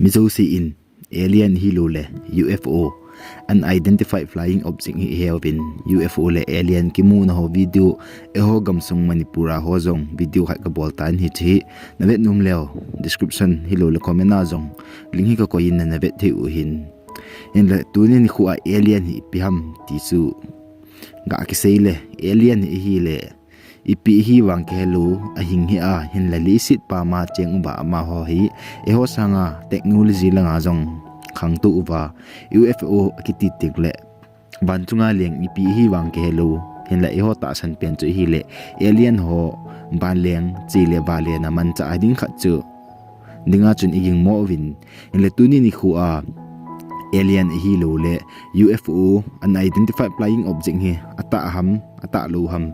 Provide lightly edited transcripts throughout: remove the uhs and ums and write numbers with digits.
mizo si in alien hi lo le UFO unidentified flying object hi helpin UFO le alien ki mu na ho video e ho gamsung manipura ho zong video khat ka boltan hi chi navet num leo description hi lo le comment na zong link hi ka ko in na navet thi u hin in la tunin ni khu a alien hi piham ti su ga ki seile alien hi le ipi hi wang ke lu a hing hi a hin la li sit pa ma cheng ba ma ho hi e ho sanga technology la nga zong khang tu wa UFO ki ti tik le ban chunga leng ipi hi wang ke lu hin la e ho ta san pen chu hi le alien ho ban leng chi le ba le na man cha ding kha chu dinga chun iging mo win in le tuni ni khu a alien hi lo le UFO unidentified flying object hi ata lo ham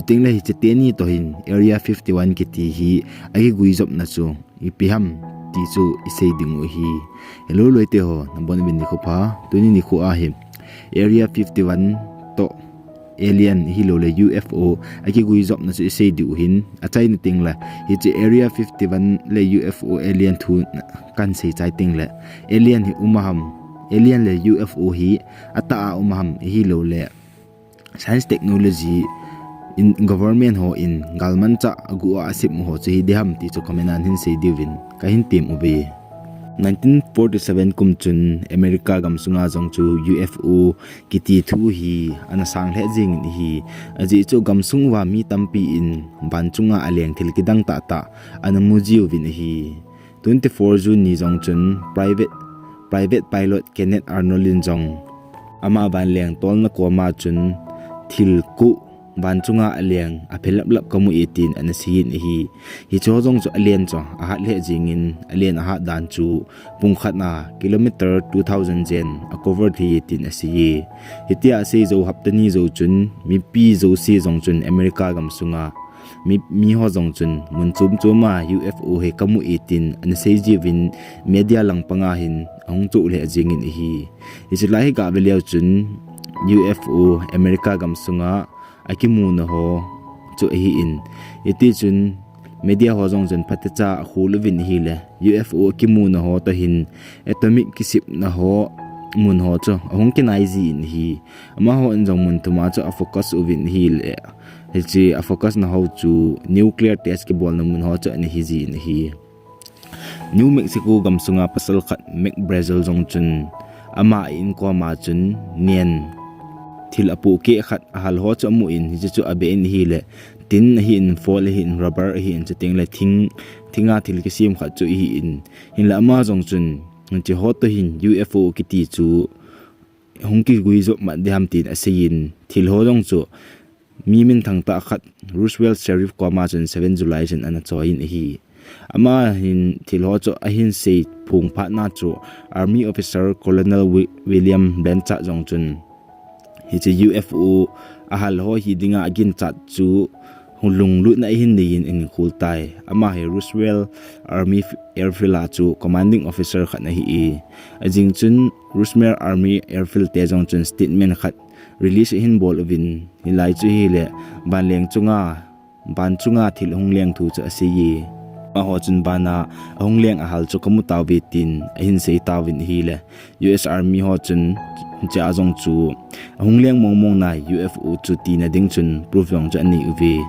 ting le hi che ni to hin area 51 ki ti hi agi gui job na chu ipi ham ti chu isei ding hi hello loite ho nambon bin ni khu pha tuni ni khu a hi area 51 to alien hi lo le UFO agi gui job na chu isei du hin achai ni ting la hi che area 51 le UFO alien thu kansei chai ting le alien hi umaham alien le UFO hi ata umaham hi lo le science technology in government ho in galman cha agu asip ho chi deham ti chu komenan hin sei divin ka hin tim ubi 1947 kum chun America gam sunga jong chu UFO kiti thu hi ana sang le jing hi aji chu gam sungwa mi tampi in ban chunga aleng thil Kidangtah ta ana muji win hi 24 June ni jong chun private pilot Kenneth Arnoldin jong ama ban leng tol na ko ma chun Thil ku ban chunga aleng a phelap lap kamu 18 an sin hi cho jong chu alien cho a hat le jingin alien a ha dan chu pungkhat na kilometer 2000 jen a cover thi 18 asi hitia se zo haptani zo chun mi pi zo si jong chun America gam sunga mi ho jong chun mun chum chuma UFO he kamu 18 an sei jivin media lang panga hin ong chu le jingin hi lai ga beliau chun UFO America gam sunga akimu na ho chu hi in iti chun media ho jong jen phatecha khulvin hi le UFO akimu na ho to hin atomic kisip na ho mun ho chu ahong kinai ji in hi ama ho anjong mun tuma chu a focus uvin hi le hi a focus na ho chu nuclear test ke bol na mun ho chu ani hi ji in hi New Mexico gam sunga pasal khat mek Brazil jong chun ama in ko ma chun nien thil apu ke khat hal ho chu mu in hi chu abe in hi le tin hi in fall hi in rubber hi in chating le thinga thil ki sim khat chu hi in la ma jong chun chi ho to hin UFO ki ti chu hong ki gui zo ma de ham tin asein thil ho jong chu mi min thang ta khat Roosevelt sheriff ko ma chun 7 July jen ana choin hi ama hin thil ho chu a hin sei phung pha na chu army officer colonel William Blanchard jong chun hi che UFO a hal ho hi dinga agin chat chu hulung lu na hin ni in khultai ama he Roosevelt army airfield a chu commanding officer khat na hi ajing chun Roosevelt army airfield te jong chun statement khat release hin bol win hilai chu hi le ban chunga thil hong leng thu chu asi ma ho chun bana hong leng a hal chu kamu taw bitin hin sei tawin hi le US army ho chun cha jong chu hong leng mong na UFO chu ti na ding chun proof jong cha ni uvi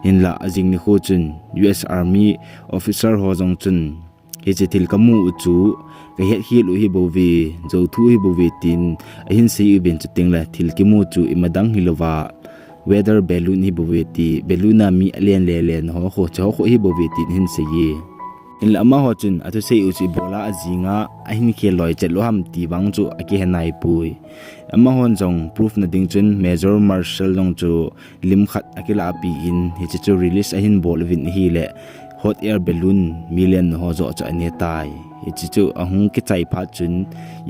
in la ajing ni ho chun US army officer ho jong chun he che thil kamu chu ka het hi lu hi bovi zo thu hi bovi tin hin sei event chu ting la thil ki mu chu imadang hilowa weather balloon hi bovi ti balloona mi alien len ho hi bovi tin hin sei in la ma ho chun atu sei u chi bola azinga a hin khe loi chelo ham ti wang chu a ke hanai pui ama hon jong proof na ding chun major marshal jong chu lim khat akila api in hi chu release a hin bol win hi le hot air balloon million ho zo cha ane tai hi chu ahung ki chai pha chun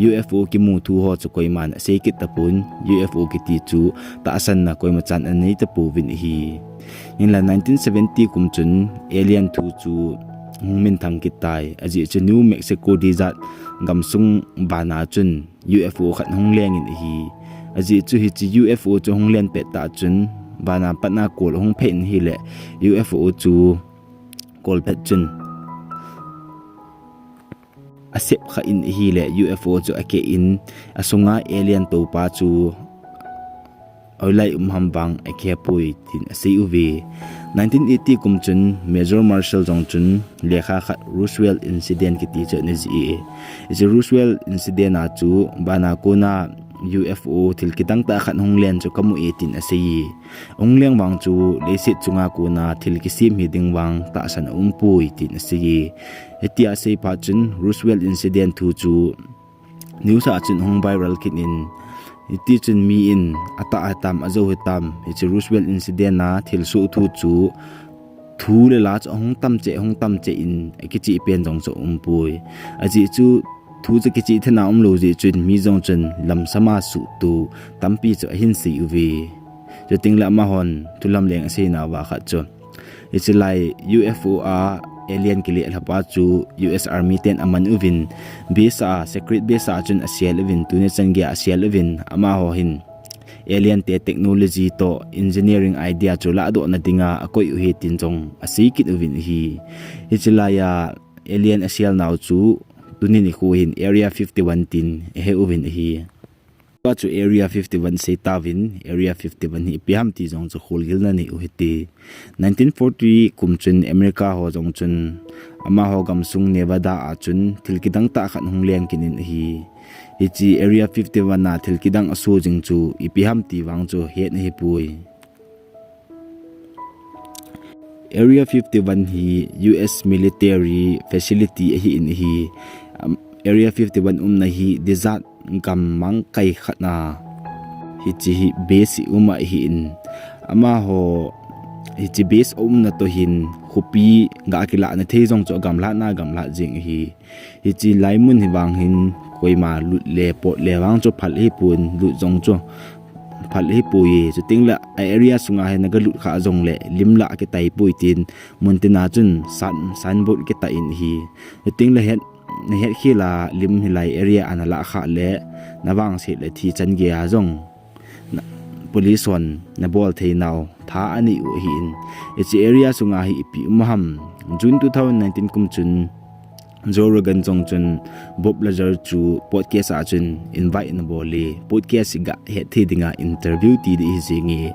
UFO ki mu thu ho chu koiman sei ki tapun UFO ki ti chu ta asan na koima chan anei tapu win hi in la 1970 kum chun alien thu chu min thang ki tai aji chu New Mexico desert gamsung bana chun UFO khat hong leng in hi aji chu hi chi UFO chu hong len pe ta chun bana patna kol hong phen hi le UFO chu kol pet chun asep kha in hi le UFO chu ake in asunga alien to pa chu oilai hambang ake pui tin ase uve 1980 kumchun Major Marshall Jongchun lekha khat Roosevelt incident ki ti chane ji is Roosevelt incident a chu bana kona UFO thil Kidangtah khat honglen chu kamu 18 ase ongleng wang chu lesit chunga kona thil kisim hiding wang ta san umpui tin ase etia ase pa chun Roosevelt incident thu chu news a chun hong viral kinin iti chun mi in ata atam azo hitam ichi Roosevelt incident na thil su thu chu thu le la hong tam che in kichi pen jong so umpui aji chu thu che kichi thena lo ji chun mi jong chun lam sama su tu tampi chu hin si uvi jo tingla ma hon tulam leng ase na wa kha chu ichi lai UFO a alien kili alhapa chu US Army ten aman uvin bisa secret bisa chun asial uvin tune changya asial uvin ama ho hin alien te technology to engineering idea chu la do na dinga akoi uhi tin jong asikit uvin hi ichilaya alien asial naw chu tunini khu hin area 51 tin he uvin hi chu area 51 se tawin area 51 hi piam ti jong chu khulgil na ni uhiti 1940 kumchun America ho jong chun ama ho gamsung Nevada a chun thil Kidangtah khan hongleng kinin hi ichi area 51 na thil kidang asu jing chu ipiam ti wang chu het hi pui area 51 hi US military facility hi in hi area 51 na hi desert gam mang kai khatna hi chi base uma hi in ama ho hi chi base na to hin khupi ga kila na the jong cho gamla jing hi chi laimun hi wang hin koima lut le pot le wang cho phal hi pun lu jong cho phal hi pui chu tingla area sunga he naga lut kha jong le limla ke tai pui tin muntina chun san bot ke ta in hi tingla het na het khila lim hilai area anala kha le nawang se le thi chan ge a jong police on na bol thei naw tha ani u hi in echi area sunga hi pi maham June 2019 kumchun Joragan jongchun Bob Lazar chu podcast a chun invite na boli podcast ga he thi dinga interview ti di jingi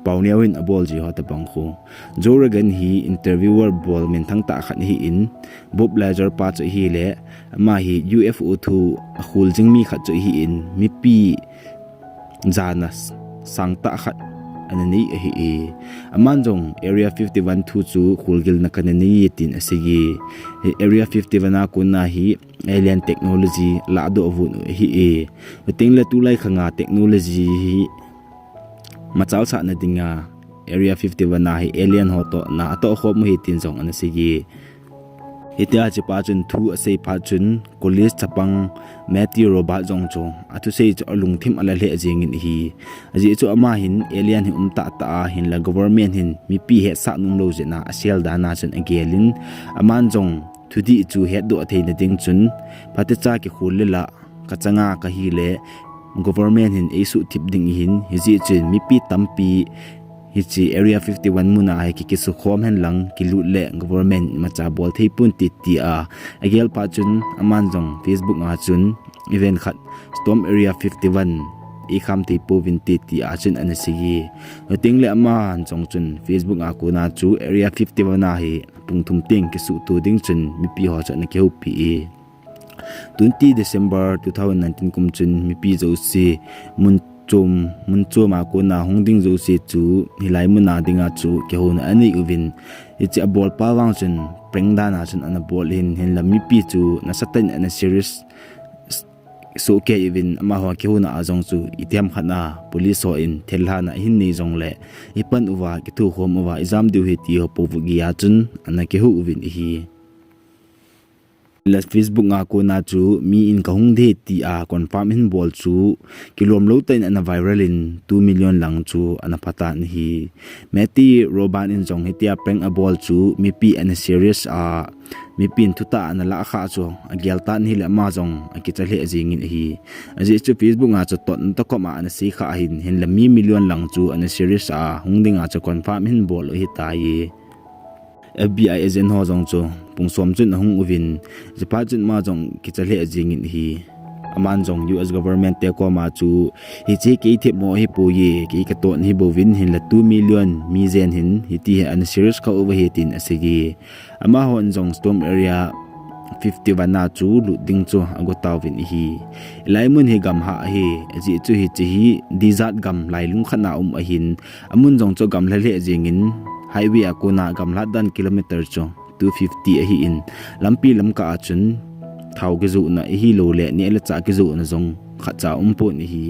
pawneu in abol ji hota bangkho Joragan hi interviewer bol min thang ta khan hi in Bob Lazar pa chu hi le ma hi UFO thu khul jing mi kha chu hi in mi pi janas sangta khat anani hi amanjong area 51 thu chu khulgil na kanani tin asigi area 51 na kunna hi alien technology la do vun hi tingla tulai khanga technology hi machal sa na dinga area 51 na hi alien hoto na to khom hi tin jong anasigi itia chi pa chun thu ase pa chun college chapang Matthew Robert jong cho atu sei cho lung thim ala le jing in hi aji cho ama hin alien hi ta hin la government hin mi pi he sa nung lo jena asial dana chun agelin aman jong thudi chu he do thei na ding chun pate cha ki khul le la ka changa ka hi le government hin esu tip ding hin hi ji chin mi pi tampi hichi area 51 muna ai ki su khom hen lang ki lu le government macha bol thei pun ti ti a agel pa chun aman jong Facebook nga chun event khat storm area 51 i kham ti po vin ti ti a chun anasigi ting le ama jong chun Facebook nga ko na chu area 51 na hi pungthum ting ki su tu ding chun mi pi ho cha na ke pi 20 December 2019 kum chun mi pi zo si mun ma ko na hongding zo se chu hilai muna dinga chu ke hon ani uvin ichi abol pawang chun prengdana chun ana bol hin lami pi chu na satan ana serious so ke even ma ho ke hona azong chu itiam khana police ho in thilha na hin ni jong le ipan uwa ki thu hom uwa exam du he ti ho povugi ya chun ana ke hu uvin hi la Facebook nga ko na chu mi in ka hung de ti a confirm hin bol chu kilom lo tain ana viral in 2 million lang chu ana patan hi meti roban in jong hitia preng a bol chu mi pi ana serious a mi pin thuta ana la kha chu agyal tan hi la ma jong akichale jing in hi aji chu Facebook nga chu ton to koma ana si kha hin la mi million lang chu ana serious a hungding a chu confirm hin bol hi tai FBI agent ho jong chu pungsom chun hung uvin japa chun ma jong kichalhe jingin hi aman jong US government te ko ma chu hi che ke the mo hi pu ye ki ka ton hi bovin hin la 2 million mi zen hin hi ti an serious ka over hi tin asigi ama hon jong storm area 51 na chu lu ding chu agotaw vin hi laimun hi gam ha hi ji chu hi chi hi dizat gam lailung khana ahin amun jong chu gam la le jingin highway akuna gam la dan kilometer chu 250 hi in lampi lamka chun thau ge zu na hi lo le ne la cha ge zu na jong kha cha po ni hi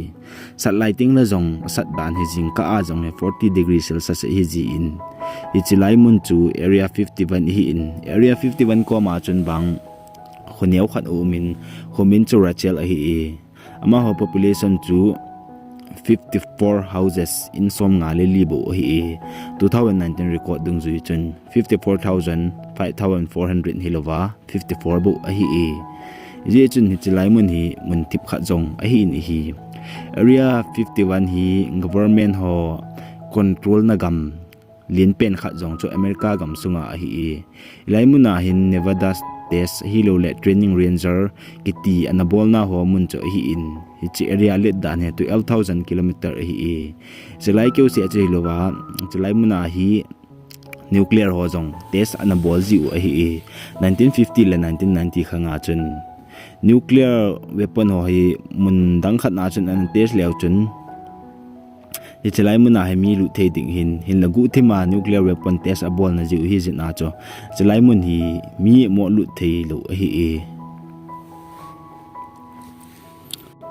sat lighting la jong sat dan hi jing ka a jong 40 degrees celsius hi ji in ichilai mun chu area 51 hi in area 51 ko ma chun bang khoniau khat umin homin chu rachel hi ama ho population chu 54 houses in som nga le libo hi 2019 record dung zui chun 54,400 hilova 54 bo hi je chun hi chilai mun hi mun tip kha jong hi in hi area 51 hi government ho control na gam lin pen kha jong chu america gam sunga hi laimuna hin nevada test hi lo le training ranger kiti anabol na ho mun chu hi in hi chi area le dan he 12,000 km hi chilai keu se che lowa chilai muna hi nuclear ho jong test anabol ji u hi 1950 le 1990 khanga chun nuclear weapon ho hi mun dang khat na chun an test leo chun ichilai muna he mi lu thei ding hin lagu thima nuclear weapon test abol na ji hi jina cho chilai mun hi mi mo lu thei lo hi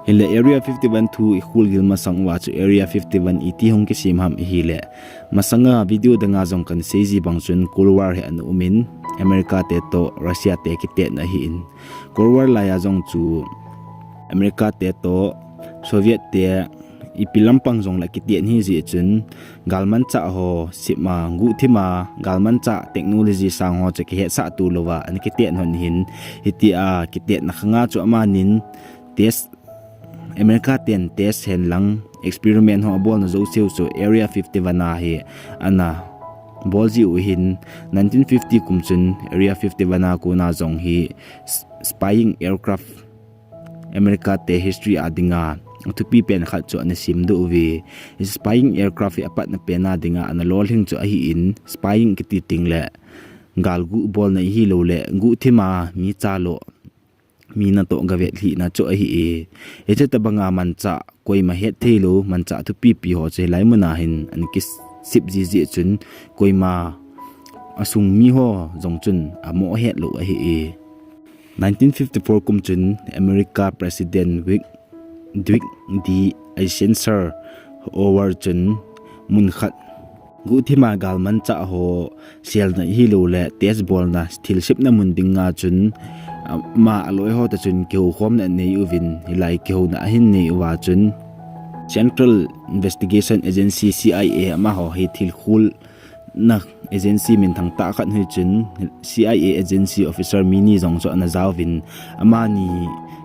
in the area 51 to ikhul gil masang wa chu area 51 iti hong ki sim ham hi le masanga video danga jong kan seji bangchun kulwar he an umin america te to russia te ki te na hi in kulwar la ya jong chu america te to soviet te ipilampang jong la kitien hi ji chun galman cha ho sima ngu thima galman cha technology sang ho che he sa tu lowa an kitien hon hin hiti a kitien na khanga chu amanin test america ten test hen lang experiment ho bol na zo seu so area 51 na hi ana bolji u hin 1950 kumchun area 51 na ko na jong hi spying aircraft america te history adinga tupi pen khat chu an sim do we spying aircraft apat na pena dinga an lol hing chu hi in spying kiti tingle galgu bol na hi lo le gu thima mi cha lo mi na to ga ve thi na chu hi e che tabanga man cha koi ma het thelo man cha tupi pi ho che lai muna hin an kis sip ji ji chun koi ma asung mi ho jong chun amo het lo hi 1954 kum chun america president Dwick di Eisenhower over chun mun khat gu thima galman cha ho sel na hi lo le test ball na Thil ship na mun dinga chun ma aloi ho ta chun keu khom na nei uvin hilai keu na hin nei wa chun Central Investigation Agency CIA ama ho hi Thil khul na agency min thang ta khat hui chun CIA agency officer mini jong so na zawin ama ni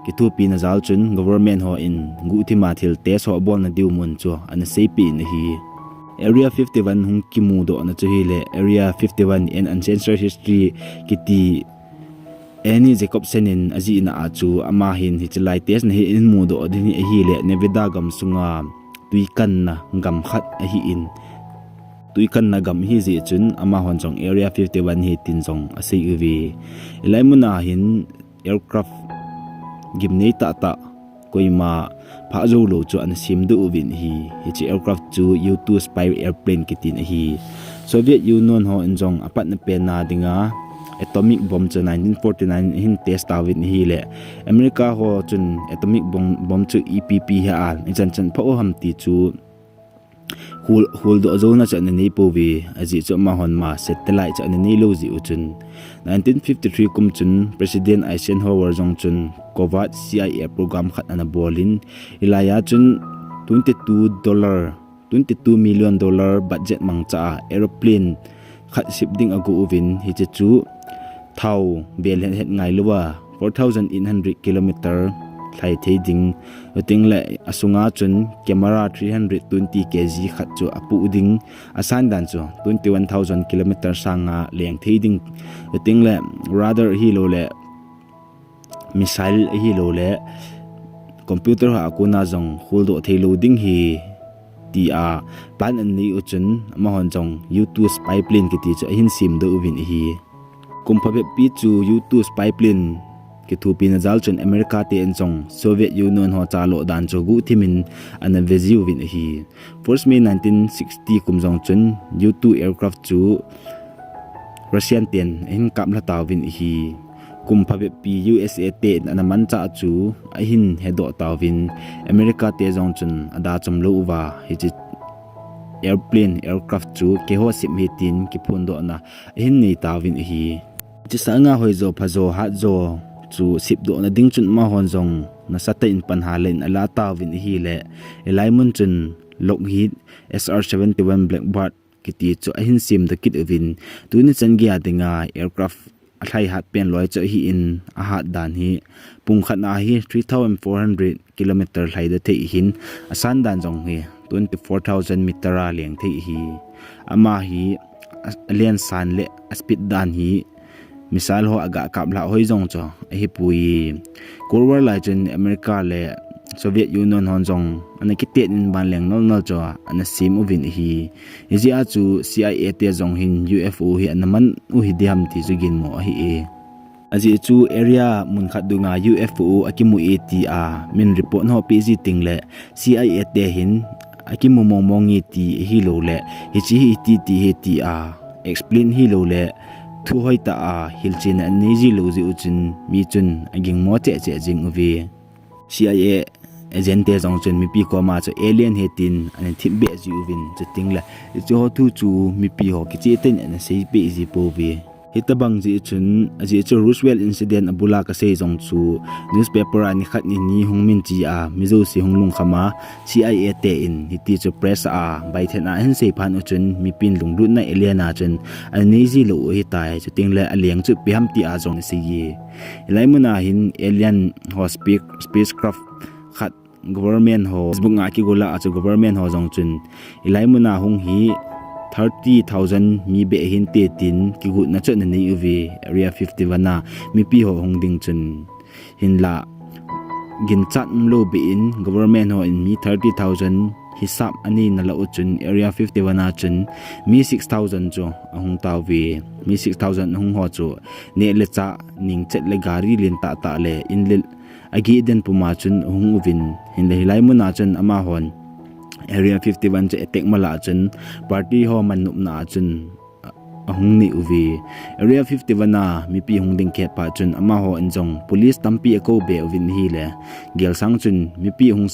kitu pi na zal chun government ho in gu thima Thil test ho bol na diu mun chu an sepi na hi area 51 hung kimu do na chu hi le area 51 in ancestral history kiti any jacob senin aji na achu ama hin hichlai test na hi in mu do din hi le nevada gam sunga tuikan na gam khat hi in tuikan na gam hi ji chun ama hon chong area 51 hi tin jong asei uvi elaimuna hin aircraft gimnei ta koima pha zo lo chu an sim du uvin hi chi aircraft chu U2 spy airplane kitin hi Soviet Union ho enjong apat na pena dinga atomic bomb chu 1949 hin test awin hi le America ho chun atomic bomb chu EPP ha an chan pha o ham ti chu hul do zo na chan nei po vi aji chu ma hon ma satellite chan nei lo ji uchun 1953 kum chun president Eisenhower jong chun covert CIA program khat ana bolin ilaya chun $22 million budget mangcha aeroplane khat shipding ago uvin hi chu thau bel het ngai luwa 4,800 km thlai thei ding ting le asunga chun camera 320 kg khat chu apu ding asan dan chu 21000 km sanga leng thei ding ting le rather hi lo le missile hi lo le computer ha kuna jong hul do thei lo ding hi ti a plan an ni uchun ma hon jong U2 spy plane ki ti chu hin sim do win hi kumphabe pi chu U2 spy plane ki thu pin zal chun America te en jong Soviet Union ho cha lo dan chu gu thimin an veziu win hi first May 1960 kum jong chun U2 aircraft chu Russian ten in kap la taw win hi kumphabe pi USA te an man cha chu a hin hedo tawin America te jong chun ada chum lo wa hi chi aircraft chu ke ho sim hi tin ki phun do na hin ni tawin hi chi sanga hoi zo phazo ha zo chu sip do na ding chun ma hon jong na sata in pan ha len ala tawin hi le elai mun chun Lockheed SR-71 Blackbird kiti chu a hin sim da kit win tu ni chan gi adinga aircraft athai hat pen loi cho hi in a hat dan hi pung khat na hi 3400 km hlai da thei hin asan dan jong hi 24000 meter a leng thei hi ama hi alien san le speed dan hi misal ho aga kapla hoi jong cho hi pui korwar lai chen America le Soviet Union hon jong ana kitet in ban leng nol nol cho ana sim ovin hi ji a chu CIA te jong hin UFO hi anaman u hi diam ti jugin mo hi e aji chu area mun khat dunga UFO akimu eti a min report no PG ting le CIA te hin akimu mongi ti hi lo le hi chi hi ti ti a explain hi lo le thu hoi ta a hilchin an ni ji lo ji uchin mi chun aging mo che jing uvi CIA agent te jong chun mi pi ko ma cha alien hetin an thim be ji uvin chating la chu thu chu mi pi ho ki che ten an sei pe ji po vi hitabang ji chun aji chu Roosevelt incident abula ka sei jong chu newspaper ani khat ni ni hongmin chi a mizo si honglung khama CIA te in hiti chu press a bai thena hen sei phan uchun mi pin lunglut na eliana chun ani ji lo hi tai chu tingle aliang chu piam ti a jong si yi elaimuna hin alien ho spacecraft khat government ho Facebook nga ki gola a chu government ho jong chun elaimuna hong hi 30,000 mi be hin te tin ki gut na chon nei uv area 51 na mi pi ho hong ding chun hin la gin chat mlo be in government ho in mi 30,000 hisap ani na la uchun area 51 na chun mi 6,000 cho hong taw vi mi 6,000 hong ho cho ne le cha ning chet le gari lin ta ta le in le agi den puma chun hong uvin hin le hilai mu na chun ama hon area 51 che attack mala chun party ho manup na chun ahung ni uvi area 51 na mi pi hung ding khe pa chun ama ho anjong police tampi ko be ovin hi le gel sang chun mi pi hung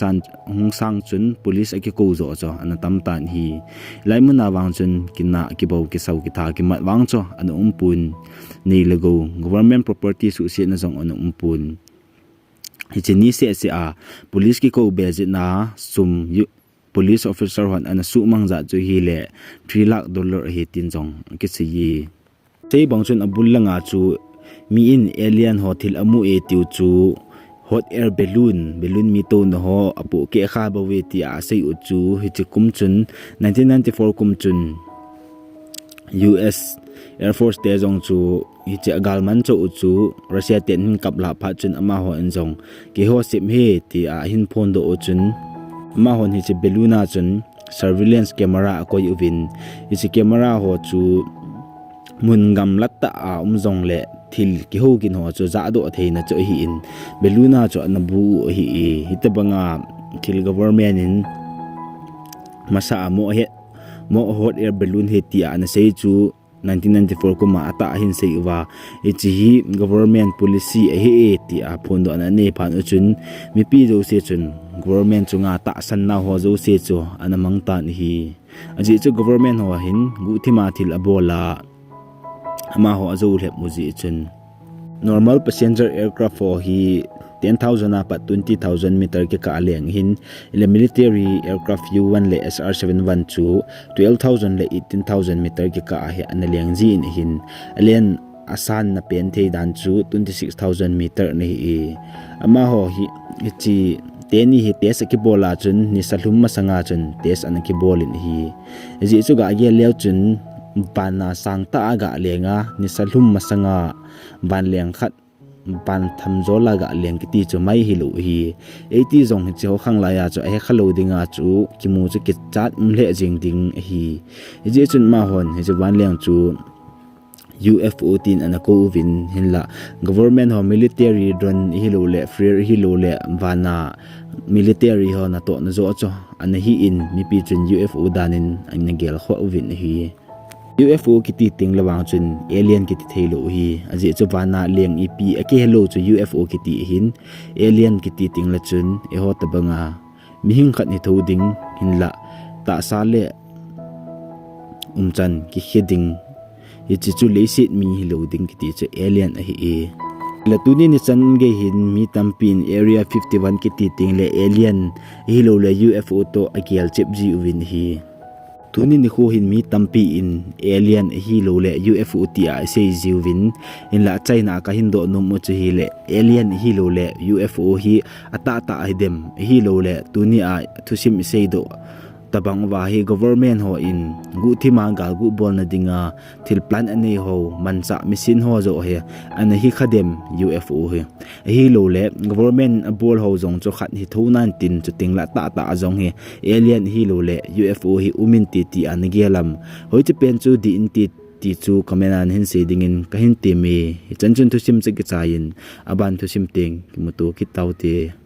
sang chun police aki ko zo cho an tam tan hi laimuna wang chun kinna ki bo ki sau ki tha ki mat wang cho an umpun nei lego government property su se na jong an umpun hi chini se a police ki ko be je na sum police officer hon ana su mangza chu hi le $3 lakh hi tin jong ki chi yi sei bang chun abul langa chu mi in alien hotel amu e tiu chu hot air balloon mi to no ho apu ke kha ba we ti a sei u chu hi chi kum chun 1994 kum chun US Air Force te jong chu hi che galman chu chu Russia ten kap la pha chun ama ho en jong ke ho sim he ti a hin phone do chun ma hon hi che beluna chun surveillance camera ko yuvin hi che camera ho chu mun gam latta a umjong le thil ki ho kin ho chu za do theina chu hi in beluna chu anabu hi hitabanga thil government in masa mo hot air balloon he ti an sei chu 1994 ko ma ata hin sei wa hi government policy he ti a phondo an ne phan uchun mi pi jo se chun government chunga ta san na ho zo se chu anamang tan hi aji chu government ho hin gu thima thil abola ama ho zo lep muji chun normal passenger aircraft ho hi 10,000 pa 20,000 meter ke ka aleng hin ile military aircraft U1 le SR-71 chu 12,000 le 18,000 meter ke ka hi analeng ji in hin alien asan na pen thei dan chu 26,000 meter ni hi ama ho hi chi teni hi tes ki bola chun ni salhum masanga chun tes an ki bolin hi ji chu ga ge leo chun bana sangta aga lenga ni salhum masanga ban leng khat ban thamzola ga leng ki ti chu mai hi lu hi 80 zong chi ho khang la ya chu he khalo dinga chu kimu chu ki chat mle jing ding hi ji chun ma hon he chu ban leng chu UFO tin anako vin hinla government ho military drone hilu le free hilu le vana military ho na to na zo cho an hi in mi pi chun UFO danin an gel kho vin hi UFO kiti ting lawang chun alien kiti thelo hi aji chu vana leng ipi ake hello chu UFO kiti hin alien kiti ting la chun e ho tabanga mi hing khat ni thoding hinla ta sale chan ki heding ichi chu leisit mi loading kiti che alien a hi la tuni ni chan ge hin mi tampin area 51 kiti ting le alien hi lo le UFO to agial chep ji win hi tuni ni kho hin mi tampi in alien hi lo le UFO ti a sei ji win in la china ka hindo no mo chu hi le alien hi lo le UFO hi ata Ahikhadem hi lo le tuni a thusim sei do tabang wa hi government ho in gu thima gal gu bol na dinga thil plan ani ho mancha mission ho zo he an Ahikhadem UFO hi lo le government bol ho zong cho khat hi thonan tin chu tingla ta zong he alien hi lo le UFO hi umin ti an gelam hoi che pen chu di in ti chu kamenan hin se dingin ka hin ti me chan chun thusim che ki chain aban thusim teng ki mutu ki taute